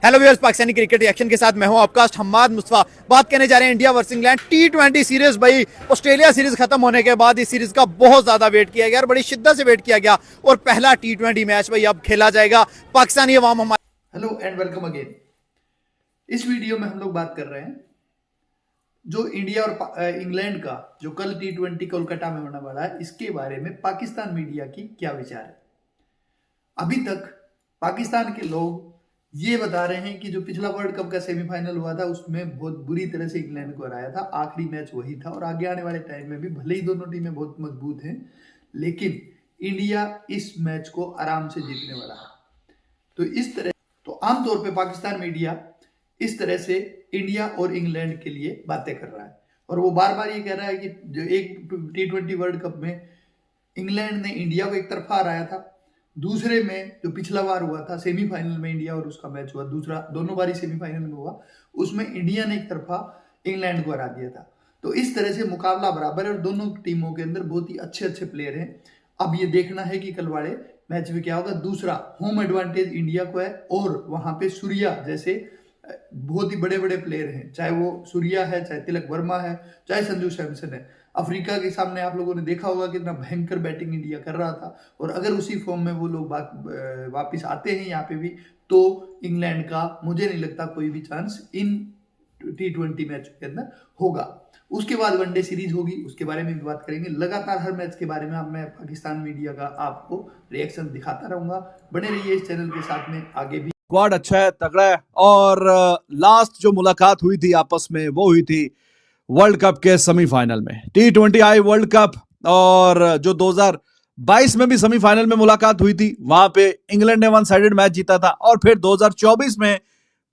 Hello viewers, Pakistani cricket reaction के साथ मैं हूं आपका हम्माद मुस्तफा। बात करने जा रहे हैं India versus England T20 series. भाई ऑस्ट्रेलिया सीरीज खत्म होने के बाद इस सीरीज का बहुत ज्यादा वेट किया गया और बड़ी शिद्दत से वेट किया गया और पहला T20 मैच भाई अब खेला जाएगा। पाकिस्तानी अवाम हमारे हेलो एंड वेलकम अगेन। इस वीडियो में हम लोग बात कर रहे हैं जो इंडिया और इंग्लैंड का जो कल T20 कोलकाता में होने वाला है, इसके बारे में पाकिस्तान मीडिया की क्या विचार है। अभी तक पाकिस्तान के लोग ये बता रहे हैं कि जो पिछला वर्ल्ड कप का सेमीफाइनल हुआ था उसमें बहुत बुरी तरह से इंग्लैंड को हराया था, आखिरी मैच वही था और आगे आने वाले टाइम में भी भले ही दोनों टीमें बहुत मजबूत हैं, लेकिन इंडिया इस मैच को आराम से जीतने वाला है। तो आमतौर पे पाकिस्तान मीडिया इस तरह से इंडिया और इंग्लैंड के लिए बातें कर रहा है और वो बार बार ये कह रहा है कि जो एक T20 वर्ल्ड कप में इंग्लैंड ने इंडिया को एक तरफा हराया था, दूसरे में जो पिछला बार हुआ था सेमीफाइनल में इंडिया और उसका मैच हुआ, दूसरा दोनों बार ही सेमीफाइनल में हुआ, उसमें इंडिया ने एक तरफा इंग्लैंड को हरा दिया था। तो इस तरह से मुकाबला बराबर है और दोनों टीमों के अंदर बहुत ही अच्छे अच्छे प्लेयर हैं। अब ये देखना है कि कल वाले मैच में क्या होगा। दूसरा, होम एडवांटेज इंडिया को है और वहां पे सूर्या जैसे बहुत ही बड़े बड़े प्लेयर हैं, चाहे वो सूर्या है, चाहे तिलक वर्मा है, चाहे संजू सैमसन है। अफ्रीका के सामने आप लोगों ने देखा होगा कितना भयंकर बैटिंग इंडिया कर रहा था और अगर उसी फॉर्म में वो लोग वापिस आते हैं यहाँ पे भी, तो इंग्लैंड का मुझे नहीं लगता कोई भी चांस इन T20 मैच के अंदर होगा। उसके बाद वनडे सीरीज होगी, उसके बारे में भी बात करेंगे। लगातार हर मैच के बारे में अब मैं पाकिस्तान मीडिया का आपको रिएक्शन दिखाता रहूंगा। बने रहिए इस चैनल के साथ में आगे भी। स्क्वाड अच्छा है, तगड़ा है और लास्ट जो मुलाकात हुई थी आपस में वो हुई थी वर्ल्ड कप के सेमीफाइनल में। T20I वर्ल्ड कप और जो 2022 में भी सेमीफाइनल में मुलाकात हुई थी, वहां पे इंग्लैंड ने वन साइडेड मैच जीता था और फिर 2024 में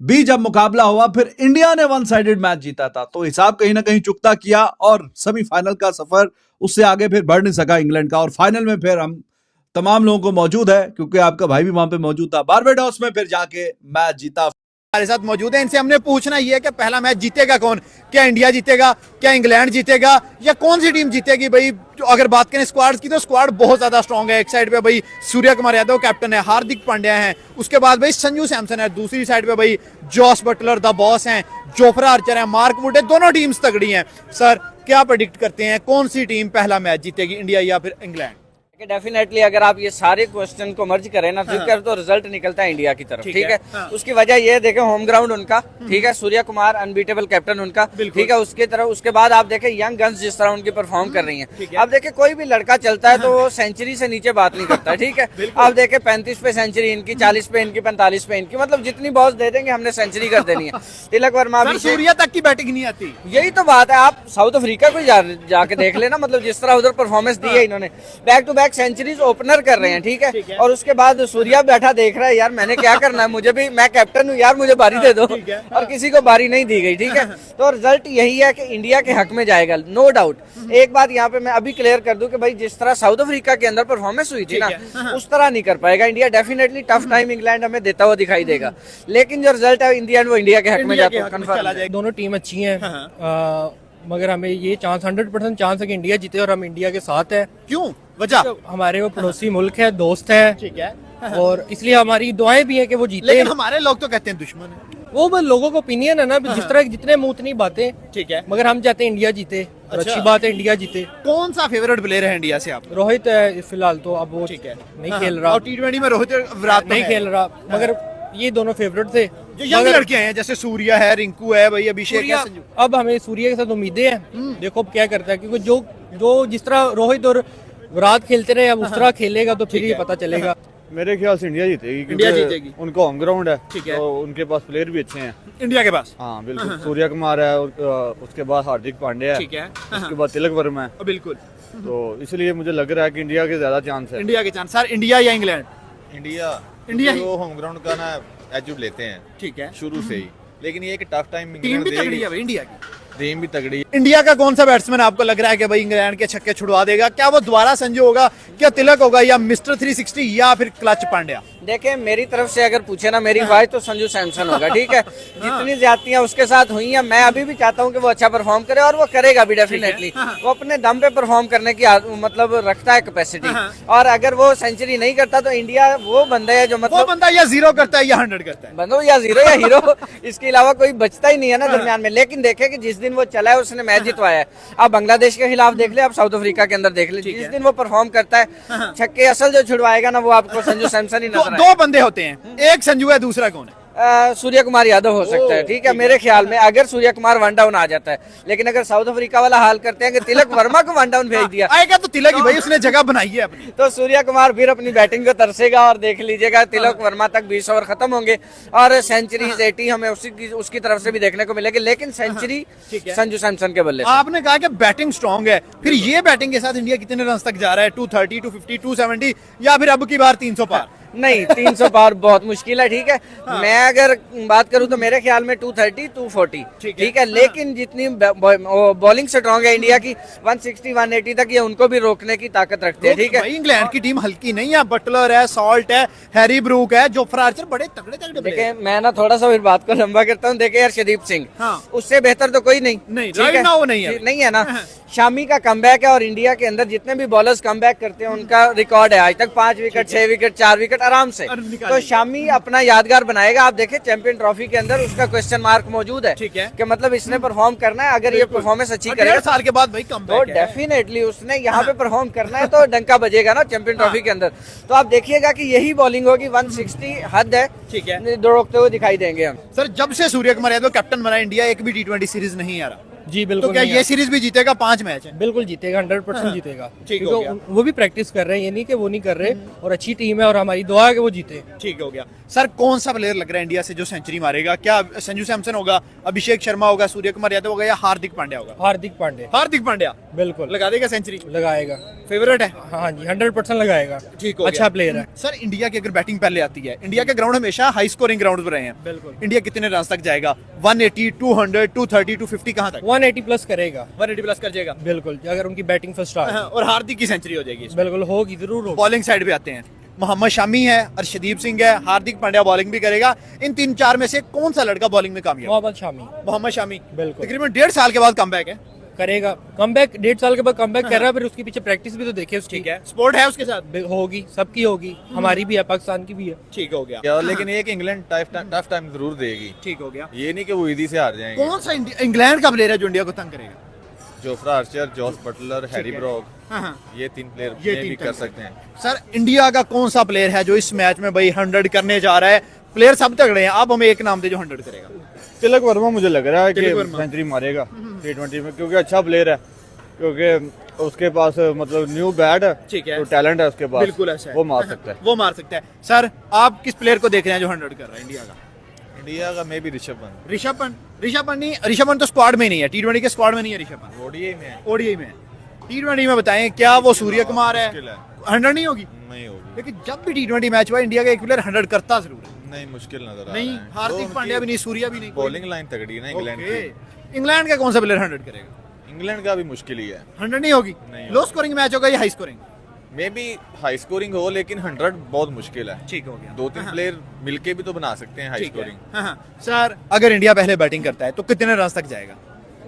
भी जब मुकाबला हुआ फिर इंडिया ने वन साइडेड मैच जीता था। तो हिसाब कहीं ना कहीं चुकता किया और सेमीफाइनल का सफर उससे आगे फिर बढ़ नहीं सका इंग्लैंड का। और फाइनल में फिर हम तमाम लोगों को मौजूद है क्योंकि आपका भाई भी वहां पे मौजूद था, बारबेडोस में फिर जाके मैच जीता। हमारे साथ मौजूद है, इनसे हमने पूछना ये है कि पहला मैच जीतेगा कौन, क्या इंडिया जीतेगा, क्या इंग्लैंड जीतेगा या कौन सी टीम जीतेगी। भाई अगर बात करें स्क्वाड की तो स्क्वाड बहुत ज्यादा स्ट्रांग है। एक साइड पे भाई सूर्य कुमार यादव कैप्टन है, हार्दिक पांड्या है, उसके बाद भाई संजू सैमसन है, दूसरी साइड पे भाई जॉस बटलर द बॉस हैं, जोफ्रा आर्चर है, मार्क वुड है, दोनों टीम्स तगड़ी हैं। सर क्या प्रेडिक्ट करते हैं, कौन सी टीम पहला मैच जीतेगी, इंडिया या फिर इंग्लैंड? डेफिनेटली अगर आप ये सारे क्वेश्चन को मर्ज करें ना तो रिजल्ट निकलता है इंडिया की तरफ। ठीक है, उसकी वजह ये देखें होम ग्राउंड उनका, ठीक है, सूर्य कुमार अनबीटेबल कैप्टन उनका, ठीक है, उसके तरफ उसके बाद आप देखें यंग गन्स जिस तरह उनकी परफॉर्म कर रही हैं। अब देखें कोई भी लड़का चलता है तो वो सेंचुरी से नीचे बात नहीं करता, ठीक है। अब देखें 35 पे सेंचुरी इनकी, 40 पे इनकी, 45 पे इनकी, मतलब जितनी बॉल्स दे देंगे हमने सेंचुरी कर देनी है। तिलक वर्मा भी, सूर्या तक की बैटिंग नहीं आती, यही तो बात है। आप साउथ अफ्रीका को जाके देख लेना, मतलब जिस तरह उधर परफॉर्मेंस दी है इन्होंने, back to back centuries opener कर रहे हैं, ठीक है। और उसके बाद सूर्या बैठा देख रहा है, यार मैंने क्या करना है, मुझे भी, मैं कैप्टन हूँ यार, मुझे बारी दे दो, और किसी को बारी नहीं दी गई, ठीक है। तो रिजल्ट यही है कि इंडिया के हक में जाएगा, नो डाउट। एक बात यहाँ पे मैं अभी क्लियर कर दूं कि भाई जिस तरह साउथ अफ्रीका के अंदर परफॉर्मेंस हुई थी ना, उस तरह नहीं कर पाएगा India. Definitely tough time England हमें देता हुआ दिखाई देगा, लेकिन जो रिजल्ट है इंडिया वो इंडिया के हक में जाता है, कंफर्म। दोनों टीम अच्छी हैं, मगर हमें ये 100% चांस है कि इंडिया जीते और हम इंडिया के साथ है। क्यों, वजह? तो हमारे वो पड़ोसी मुल्क है, दोस्त है, ठीक है, और इसलिए हमारी दुआएं भी है कि वो जीते। लेकिन हमारे लोग तो कहते हैं दुश्मन है। वो बस लोगों का ओपिनियन है ना, जिस तरह जितने मुंह उतनी बातें, ठीक है, मगर हम चाहते हैं इंडिया जीते और अच्छी बात है इंडिया जीते। कौन सा फेवरेट प्लेयर है इंडिया से आप? रोहित है फिलहाल तो, अब वो ठीक है, नहीं खेल रहा, और T20 में रोहित विराट नहीं खेल रहा, मगर ये दोनों फेवरेट थे। जो यंग लड़के हैं जैसे सूर्या है, रिंकू है, भाई अभिषेक है, संजू। अब हमें सूर्य के साथ उम्मीदें हैं, देखो अब क्या करता है, क्योंकि जो जिस तरह रोहित और विराट खेलते रहे, अब उस तरह खेलेगा तो फिर ही पता चलेगा। मेरे ख्याल से इंडिया जीतेगी, इंडिया जीतेगी, उनका होम ग्राउंड है, ठीक है, तो उनके पास प्लेयर भी अच्छे हैं इंडिया के पास। हाँ बिल्कुल, सूर्य कुमार है, उसके बाद हार्दिक पांड्या है, ठीक है, उसके बाद तिलक वर्मा है, बिल्कुल। तो इसलिए मुझे लग रहा है कि इंडिया के ज्यादा चांस है। इंडिया के चांस। सर इंडिया या इंग्लैंड? इंडिया ही वो होम ग्राउंड का ना एज्यूट लेते हैं, ठीक है, शुरू से ही, लेकिन ये कि टफ टाइम टीम भी तगड़ी है भाई इंडिया की, टीम भी तगड़ी है। इंडिया का कौन सा बैट्समैन आपको लग रहा है कि भाई इंग्लैंड के छक्के छुड़वा देगा? क्या वो दोबारा संजू होगा, क्या तिलक होगा, या मिस्टर 360 या फिर क्लच पांड्या? देखिए मेरी तरफ से अगर पूछे ना मेरी वाइफ तो संजू सैमसन होगा, ठीक है। जितनी ज्यादतियां उसके साथ हुई हैं, मैं अभी भी चाहता हूं कि वो अच्छा परफॉर्म करे और वो करेगा भी डेफिनेटली। वो अपने दम पे परफॉर्म करने की मतलब रखता है कैपेसिटी, और अगर वो सेंचुरी नहीं करता तो इंडिया वो बंदा है जो वो मतलब बंदा या 0 करता है या 100 करता है। बंदो या जीरो या हीरो, इसके अलावा कोई बचता ही नहीं है ना दरमियान में। लेकिन देखे कि जिस दिन वो चला है उसने मैच जितवाया है। आप बांग्लादेश के खिलाफ देख ले, आप साउथ अफ्रीका के अंदर देख ले, जिस दिन वो परफॉर्म करता है छक्के असल जो छुड़वाएगा ना वो आपको संजू सैमसन ही तो नजर दो बंदे होते हैं, एक संजू है, दूसरा कौन है? सूर्य कुमार यादव हो सकता है, ठीक है मेरे ख्याल में, अगर सूर्य कुमार वन डाउन आ जाता है। लेकिन अगर साउथ अफ्रीका वाला हाल करते हैं कि तिलक वर्मा को वन डाउन भेज दिया आएगा तो तिलक ही भाई, उसने जगह बनाई है अपनी। तो सूर्य कुमार फिर अपनी बैटिंग को तरसेगा और देख लीजिएगा तिलक वर्मा तक 20 ओवर खत्म होंगे और सेंचुरीज 80 हमें उसकी तरफ से भी देखने को मिलेगी। लेकिन सेंचुरी संजू सैमसन के बल्ले से। आपने कहा कि बैटिंग स्ट्रांग है, फिर ये बैटिंग के साथ इंडिया कितने रन तक जा रहा है? 230, 250, 270 या फिर अब की बार 300 पार? नहीं 300 पार बहुत मुश्किल है, ठीक है। मैं अगर बात करूं तो मेरे ख्याल में 230, 240 ठीक है। लेकिन जितनी बॉलिंग स्ट्रांग है इंडिया की, 160, 180 तक ये उनको भी रोकने की ताकत रखते हैं, ठीक है। भाई इंग्लैंड की टीम हल्की नहीं है, बटलर है, सॉल्ट है, हैरी ब्रूक है, जोफ्रा आर्चर, बड़े तगड़े तगड़े player देखिए मैं ना थोड़ा सा फिर बात को लंबा करता हूँ। देखिए हर्षदीप सिंह, उससे बेहतर तो कोई नहीं, नहीं, ठीक right है? now वो नहीं है। नहीं है ना। शामी का कमबैक है और इंडिया के अंदर जितने भी बॉलर्स कमबैक करते हैं उनका रिकॉर्ड है आज तक 5 विकेट, 6 विकेट, 4 विकेट आराम से। तो शामी अपना यादगार बनाएगा। आप देखिए चैंपियन ट्रॉफी के अंदर उसका क्वेश्चन मार्क मौजूद है, ठीक है। कि मतलब इसने परफॉर्म करना है। अगर ये परफॉर्मेंस अच्छी करेगा 1.5 साल के बाद भाई कम तो डेफिनेटली उसने यहाँ पे परफॉर्म करना है तो डंका बजेगा ना चैंपियन ट्रॉफी के अंदर। तो आप देखिएगा कि यही बॉलिंग होगी, 160 हद है, ठीक है। दौड़ते हुए दिखाई देंगे हम। सर जब से सूर्य कुमार यादव कैप्टन बना इंडिया एक भी T20 सीरीज नहीं आ रहा, जी तो बिल्कुल क्या नहीं ये सीरीज भी जीतेगा? 5 मैच है। बिल्कुल जीतेगा, 100% जीतेगा। ठीक हो क्योंकि गया। वो भी प्रैक्टिस कर रहे हैं, ये नहीं कि वो नहीं कर रहे, और अच्छी टीम है और हमारी दुआ है कि वो जीते। ठीक हो गया। सर कौन सा प्लेयर लग रहा है इंडिया से जो सेंचुरी मारेगा? क्या संजू सैमसन होगा, अभिषेक शर्मा होगा, सूर्य कुमार यादव होगा या हार्दिक पांड्या होगा? हार्दिक पांड्या हार्दिक पांड्या बिल्कुल लगा देगा सेंचुरी? लगाएगा। फेवरेट है? हाँ जी 100% लगाएगा। ठीक हो अच्छा गया। प्लेयर है। सर इंडिया की अगर बैटिंग पहले आती है, इंडिया के ग्राउंड हमेशा हाई स्कोरिंग ग्राउंड रहे हैं, बिल्कुल। इंडिया कितने रन तक जाएगा? 180, 200, 230, 250 कहां तक? 180 प्लस करेगा 180 प्लस कर जाएगा। बिल्कुल, अगर उनकी बैटिंग फर्स्ट आ जाए। और हार्दिक की सेंचुरी हो जाएगी। बिल्कुल होगी, जरूर होगी। बॉलिंग साइड पे आते हैं, मोहम्मद शमी है, अर्शदीप सिंह है, हार्दिक पांड्या बॉलिंग भी करेगा। इन 3-4 में से कौन सा लड़का बॉलिंग में कामयाब? मोहम्मद शामी मोहम्मद शमी बिल्कुल। तकरीबन 1.5 साल के बाद कमबैक है। करेगा कमबैक, 1.5 साल के बाद कमबैक कर रहा है, फिर उसके पीछे प्रैक्टिस भी तो देखिए उसकी। ठीक है, स्पोर्ट है उसके साथ? होगी, सबकी होगी, हमारी भी है, पाकिस्तान की भी है। ठीक हो गया। क्या लेकिन एक इंग्लैंड टफ टाइम जरूर देगी। ठीक हो गया। ये नहीं कि वो इजी से हार जाएंगे। कौन सा इंग्लैंड का प्लेयर है जो इंडिया को तंग करेगा? Jofra Archer, Jos Buttler, Harry Brook, ये 3 प्लेयर ये भी तीन कर कर सकते हैं। सर इंडिया का कौन सा प्लेयर है जो इस मैच में भाई 100 करने जा रहा है? प्लेयर सब तगड़े हैं, आप हमें एक नाम दे जो 100 करेगा। तिलक वर्मा मुझे लग रहा है कि तिलक वर्मा। सेंचुरी मारेगा T20 में, क्योंकि अच्छा प्लेयर है, क्योंकि उसके पास मतलब न्यू बैट है, ठीक है। तो टैलेंट है उसके पास, बिल्कुल ऐसा है। वो मार सकता है। वो मार सकता है। सर आप किस प्लेयर को देख रहे हैं जो 100 कर रहा है इंडिया का? इंडिया का मे भी ऋषभ पंत। ऋषभ पंत नहीं, ऋषभ पंत तो स्क्वाड में नहीं है, T20 के स्क्वाड में नहीं है ऋषभ पंत, ओडीआई में है। ओडीआई में है। T20 में बताएं क्या वो सूर्य कुमार है? मुश्किल है। 100 नहीं होगी, नहीं होगी। लेकिन जब भी T20 मैच हुआ इंडिया का एक प्लेयर 100 करता जरूर है। नहीं, मुश्किल नजर आ नहीं, रहा है। हार्दिक तो पांड्या भी नहीं, सूर्या भी नहीं, कोई बॉलिंग लाइन तगड़ी है ना इंग्लैंड ओके। की। इंग्लैंड का कौन सा प्लेयर 100 करेगा? इंग्लैंड का भी मुश्किल ही है। 100 नहीं होगी। नहीं लो स्कोरिंग मैच होगा या high scoring? May be high scoring हो, लेकिन 100 बहुत मुश्किल है। ठीक हो गया। 2-3 प्लेयर मिलके भी तो बना सकते हैं हाई ठीक है। स्कोरिंग। सर अगर इंडिया पहले बैटिंग करता है तो कितने रन तक जाएगा?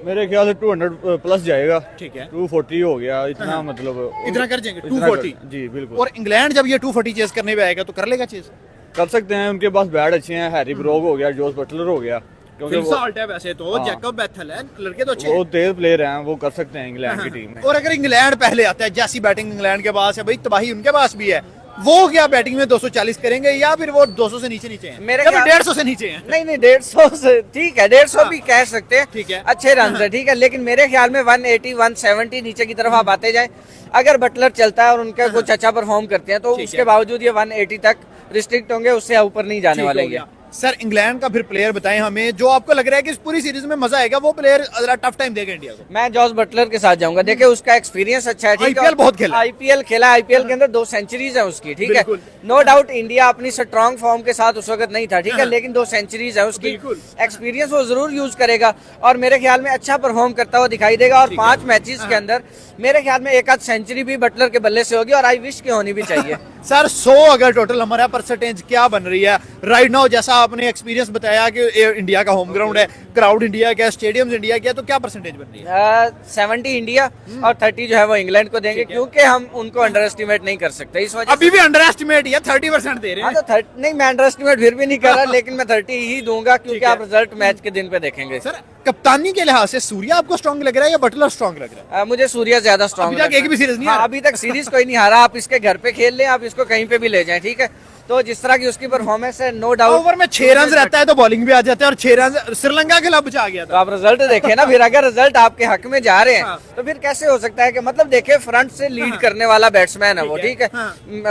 मेरे ख्याल से 200 प्लस जाएगा। ठीक है। 240 हो गया, इतना मतलब इतना कर जाएंगे, इतना 240? जी बिल्कुल। और इंग्लैंड जब ये 240 चेस करने पे आएगा तो कर लेगा चेस? कर सकते हैं, उनके पास बैट अच्छे हैं, हैरी ब्रॉक हो गया, जॉस बटलर हो गया, क्योंकि वो सॉल्ट है वैसे तो, हाँ। जैकब बेथल है, लड़के तो अच्छे वो हैं। तेज प्लेयर हैं, वो कर सकते हैं इंग्लैंड की टीम में। और अगर इंग्लैंड पहले आता है, जैसी बैटिंग इंग्लैंड के पास है भाई, तबाही उनके पास भी है, वो क्या बैटिंग में 240 करेंगे या फिर वो 200 से नीचे नीचे हैं? मेरे या फिर ख्याल- 150 से नीचे हैं? नहीं 150 से ठीक है, 150 भी कह सकते हैं, ठीक है। अच्छे रन है, ठीक है। लेकिन मेरे ख्याल में 180, 170 नीचे की तरफ आप आते जाए, अगर बटलर चलता है और उनका कुछ अच्छा परफॉर्म करते हैं तो ठीक उसके है। बावजूद ये 180 तक रिस्ट्रिक्ट होंगे, उससे ऊपर नहीं जाने ठीक वाले हो ये। गया। सर इंग्लैंड का फिर प्लेयर बताएं हमें जो आपको लग रहा है कि इस पूरी सीरीज में मजा आएगा, वो प्लेयर जरा टफ टाइम देगा इंडिया को। मैं जॉस बटलर के साथ जाऊंगा। देखिए उसका एक्सपीरियंस अच्छा है, ठीक है। IPL बहुत खेला है। आईपीएल खेला, आईपीएल के अंदर 2 सेंचुरीज है उसकी, ठीक है। बिल्कुल। नो डाउट इंडिया अपनी स्ट्रॉन्ग फॉर्म के साथ उस वक्त नहीं था, ठीक है, हाँ। लेकिन 2 सेंचुरीज है उसकी, बिल्कुल। एक्सपीरियंस वो जरूर यूज करेगा और मेरे ख्याल में अच्छा परफॉर्म करता हुआ दिखाई देगा। और 5 मैचेस के अंदर मेरे ख्याल में 1 आध सेंचुरी भी बटलर के बल्ले से होगी और आई विश की होनी भी चाहिए। सर 100 अगर टोटल हमारा परसेंटेज क्या बन रही है राइट नाउ? जैसा आपने एक्सपीरियंस बताया कि ये इंडिया का होम ग्राउंड है, क्राउड इंडिया का, स्टेडियम्स इंडिया का, तो क्या परसेंटेज बन रही है? 70 इंडिया और 30 जो है वो इंग्लैंड को देंगे, क्योंकि हम उनको अंडर एस्टिमेट नहीं कर सकते इस वजह अभी भी अंडर एस्टिमेट है, 30% दे रहे हाँ हैं। तो 30 नहीं, मैं अंडर एस्टिमेट फिर भी नहीं कर रहा, लेकिन मैं 30 ही दूंगा, क्योंकि आप रिजल्ट मैच के दिन पे देखेंगे। सर कप्तानी के लिहाज से सूर्या आपको स्ट्रांग लग रहा है या बटलर स्ट्रांग लग रहा है? मुझे सूर्या ज्यादा स्ट्रॉन्ग अभी तक एक भी सीरीज नहीं हारा। अभी तक सीरीज कोई नहीं हारा। आप इसके घर पे खेल लें, आप इसको कहीं पे भी ले जाएं, ठीक है। तो जिस तरह की उसकी परफॉर्मेंस है, नो डाउट ओवर में 6 रन रहता है तो बॉलिंग भी आ जाता है, और 6 रन श्रीलंका के खिलाफ बचा गया तो था। आप रिजल्ट देखें ना। फिर अगर रिजल्ट आपके हक में जा रहे हैं तो फिर कैसे हो सकता है कि मतलब देखे फ्रंट से लीड करने वाला बैट्समैन है वो, ठीक है,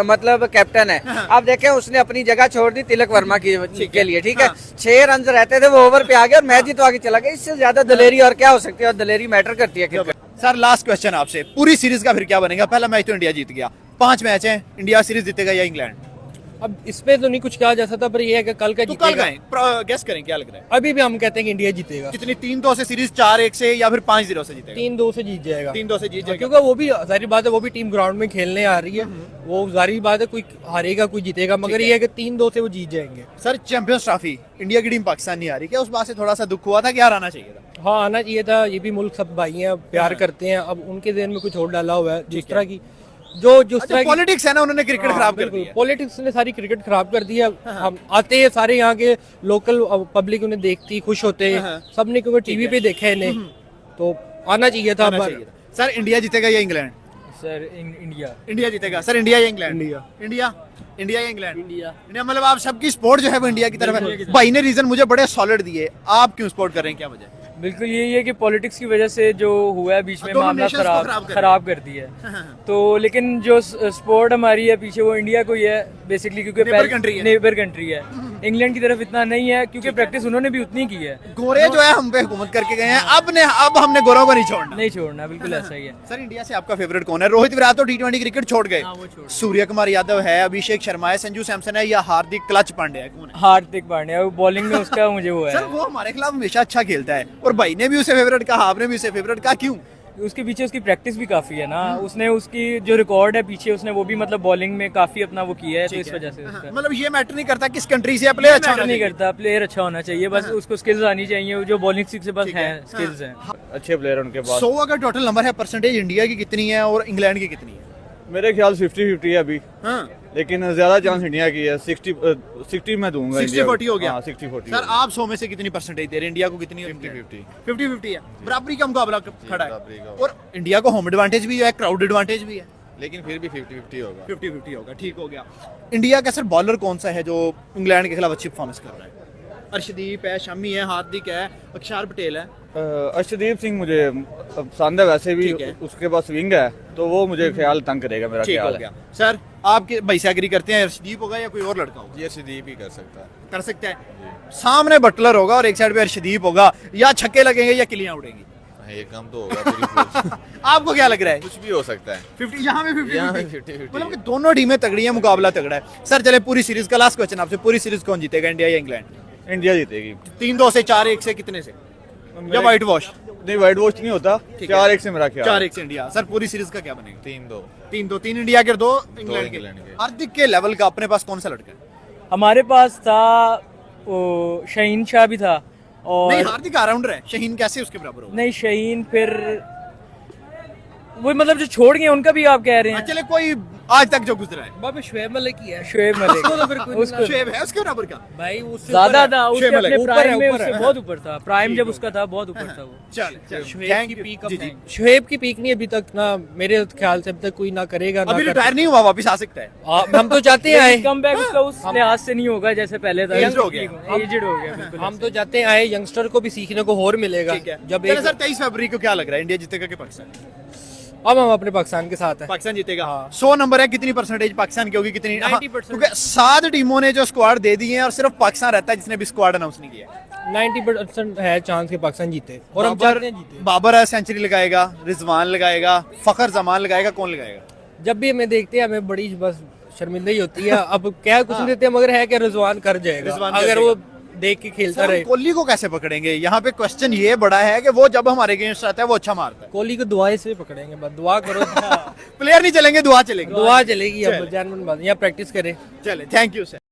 मतलब कैप्टन है। आप देखें उसने अपनी जगह छोड़ दी तिलक वर्मा के लिए, ठीक है। 6 रन रहते थे, वो ओवर पे आ गया और मैच जितवा के चला गया। इससे ज्यादा दलेरी और क्या हो सकती है, और दलेरी मैटर करती है क्रिकेट। सर लास्ट क्वेश्चन आपसे, पूरी सीरीज का फिर क्या बनेगा? पहला मैच तो इंडिया जीत गया, 5 मैच हैं, इंडिया सीरीज जीतेगा या इंग्लैंड? अब इसमें तो नहीं कुछ कहा जा सकता, पर ये है कि कल का तो कल जीतेगा। का गेस करें क्या लग रहा है? अभी भी हम कहते हैं कि इंडिया जीतेगा, कितनी 3-2 से सीरीज, 4-1 से या फिर 5-0 से जीतेगा? 3-2 से जीत जाएगा। 3-2 से जीत जाएगा। क्योंकि वो भी जाहिर बात है, वो भी टीम ग्राउंड में खेलने आ रही है, वो जाहिर बात है कोई हारेगा कोई जीतेगा, मगर ये है कि 3-2 से वो जीत जाएंगे। सर चैंपियंस ट्रॉफी इंडिया की टीम पाकिस्तान नहीं आ रही, क्या उस बात से थोड़ा सा दुख हुआ था? क्या आना चाहिए था? हाँ आना चाहिए था, ये भी मुल्क सब भाई हैं, प्यार करते हैं। अब उनके जहन में कुछ और डाला हुआ है, जिस तरह की जिस तरह की पॉलिटिक्स है ना, उन्होंने क्रिकेट खराब कर दिया। पॉलिटिक्स ने सारी क्रिकेट खराब कर दी है। हम आते हैं सारे यहाँ के लोकल पब्लिक उन्हें देखती, खुश होते हैं सबने, क्योंकि टीवी पे देखा है इन्हें, तो आना चाहिए था। सर इंडिया जीतेगा या इंग्लैंड? सर इंडिया इंडिया जीतेगा। सर इंडिया या इंग्लैंड? इंडिया। इंडिया इंडिया या इंग्लैंड? इंडिया। इंडिया मतलब आप सबकी सपोर्ट जो है वो इंडिया की तरफ है। भाई ने रीजन मुझे बड़े सॉलिड दिए, आप क्यों सपोर्ट कर रहे हैं, क्या वजह? बिल्कुल यही है कि पॉलिटिक्स की वजह से जो हुआ है बीच में दोनों मामला nations को खराब कर दिया है। तो लेकिन जो स्पोर्ट हमारी है पीछे वो इंडिया को ही है बेसिकली, क्योंकि नेबर कंट्री है। इंग्लैंड की तरफ इतना नहीं है, क्योंकि प्रैक्टिस उन्होंने भी उतनी की है। गोरे जो है हम पे हुकूमत करके गए हैं, अब हमने गोरों को नहीं छोड़ना। बिल्कुल ऐसा ही है। सर इंडिया से आपका फेवरेट कौन है? रोहित विराट तो T20 क्रिकेट छोड़ गए, सूर्य कुमार यादव है, अभिषेक शर्मा है, संजू सैमसन है, या हार्दिक क्लच पांड्या है? कौन है? हार्दिक पांड्या, बॉलिंग में उसका मुझे वो है। सर वो हमारे खिलाफ हमेशा अच्छा खेलता है, और भाई ने भी उसे फेवरेट कहा, आपने भी उसे फेवरेट कहा, क्यों? उसके पीछे उसकी प्रैक्टिस भी काफी है ना, उसने उसकी जो रिकॉर्ड है पीछे उसने वो भी मतलब बॉलिंग में काफी अपना वो किया है, तो इस वजह से उसका मतलब ये मैटर नहीं करता किस कंट्री से प्लेयर अच्छा मैटर नहीं करता। प्लेयर अच्छा होना चाहिए, बस उसको स्किल्स आनी चाहिए, जो बॉलिंग से बस है स्किल्स हैं। अच्छे प्लेयर उनके पास। 100 अगर टोटल नंबर है, परसेंटेज इंडिया की कितनी है और इंग्लैंड की कितनी है? मेरे ख्याल 50-50 है अभी, हाँ लेकिन ज्यादा चांस इंडिया की है। 60 मैं दूंगा। 60-40 हो गया। 60-40। सर आप 100 में से कितनी परसेंटेज दे रहे हैं? इंडिया को कितनी? 50-50। 50-50 है, बराबरी का मुकाबला खड़ा है, बराबरी का। और इंडिया को होम एडवांटेज भी है, क्राउड एडवांटेज भी है। लेकिन फिर भी 50-50 होगा। 50-50 होगा, ठीक हो गया। इंडिया का सर बॉलर कौन सा है जो इंग्लैंड के खिलाफ अच्छी परफॉर्मेंस कर रहा है? अर्शदीप है, शमी है, हार्दिक है, अक्षर पटेल है। अर्शदीप सिंह मुझे पसंद है, वैसे भी ठीक है। उसके पास स्विंग है, तो वो मुझे ख्याल तंग करेगा, मेरा ठीक हो ख्याल गया। है। सर आपके भाई से एग्री करते हैं, अर्शदीप होगा या कोई और लड़का होगा? ये अर्शदीप ही कर सकता है। कर सकते हैं। सामने बटलर होगा और एक साइड पे अर्शदीप होगा, या छक्के लगेंगे या किलियां उड़ेंगी? ये काम तो होगा पूरी। आपको क्या लग रहा है? कुछ भी हो सकता है। 50 यहाँ में 50 यहाँ में 50-50 मतलब कि दोनों टीमें तगड़ी हैं, मुकाबला तगड़ा है। सर चले पूरी सीरीज का लास्ट क्वेश्चन आपसे, पूरी सीरीज कौन जीतेगा, इंडिया या इंग्लैंड? इंडिया जीतेगी। 3-2 से, 4-1 से, कितने से, या व्हाइट वॉश? नहीं, वाइट वॉश नहीं होता। 4-1 से मेरा ख्याल। 4-1 से इंडिया। सर पूरी सीरीज का क्या बनेगा? 3-2। 3-2, 3 इंडिया के, 2 इंग्लैंड इंग्लैंड के। के। हार्दिक के लेवल का अपने पास कौन सा लड़का है? हमारे पास था शहीन शाह भी था, और नहीं हार्दिक ऑलराउंडर है, शहीन कैसे उसके बराबर होगा? नहीं शहीन, फिर वो मतलब जो छोड़ गए उनका भी आप कह रहे हैं। चले कोई आज तक जो गुजरा है, बाबा शुएब मलिक ही है। शुएब मलिक उसको तो फिर कोई उसको शुएब है उसके बराबर का? भाई उससे ज्यादा ऊपर है। था, उसके शुएब मलिक अपने ऊपर प्राइम है, में ऊपर उससे है। बहुत ऊपर था। प्राइम जब उसका था बहुत ऊपर था वो। चल शुएब की पीक अब नहीं। शुएब की पीक नहीं अभी तक ना, मेरे ख्याल से अभी तक कोई ना करेगा ना अभी कर- रिटायर नहीं हुआ, वापस आ सकता है। हम तो चाहते हैं आए, कम बैक उसका उस लिहाज से नहीं होगा जैसे पहले था। Aged हो गया। एजड हो गया बिल्कुल। हम तो चाहते हैं आए, यंगस्टर को भी सीखने को और मिलेगा। ठीक है। जब चलो एक सर 23 फरवरी को क्या लग रहा है, इंडिया जीतेगा कि पाकिस्तान? अब हम अपने पाकिस्तान के साथ हैं। पाकिस्तान जीतेगा। 100 नंबर है, कितनी परसेंटेज पाकिस्तान की होगी, कितनी? 90%। क्योंकि 7 टीमों ने जो स्क्वाड दे दिए हैं और सिर्फ पाकिस्तान रहता है जिसने भी स्क्वाड अनाउंस नहीं किया। 90% है चांस के पाकिस्तान जीते, और हम चाहते हैं जीते। बाबर है, सेंचुरी लगाएगा, रिजवान लगाएगा, फखर जमान लगाएगा, कौन लगाएगा? जब भी हमें देखते हैं हमें बड़ी बस शर्मिंदगी होती है। अब क्या कुछ नहीं देते, मगर है कि रिजवान कर जाएगा। रिजवान कर अगर जाएगा। वो देख के खेलता सर, रहे। हम कोहली को कैसे पकड़ेंगे? यहाँ पे क्वेश्चन ये बड़ा है कि वो जब हमारे अगेंस्ट आता है वो अच्छा मारता है। कोहली को दुआएं से पकड़ेंगे, बस दुआ करो। प्लेयर नहीं चलेंगे, दुआ चलेगी। दुआ चलेगी, अब जानवर बात, यहाँ प्रैक्टिस करें। चले, थैंक यू सर।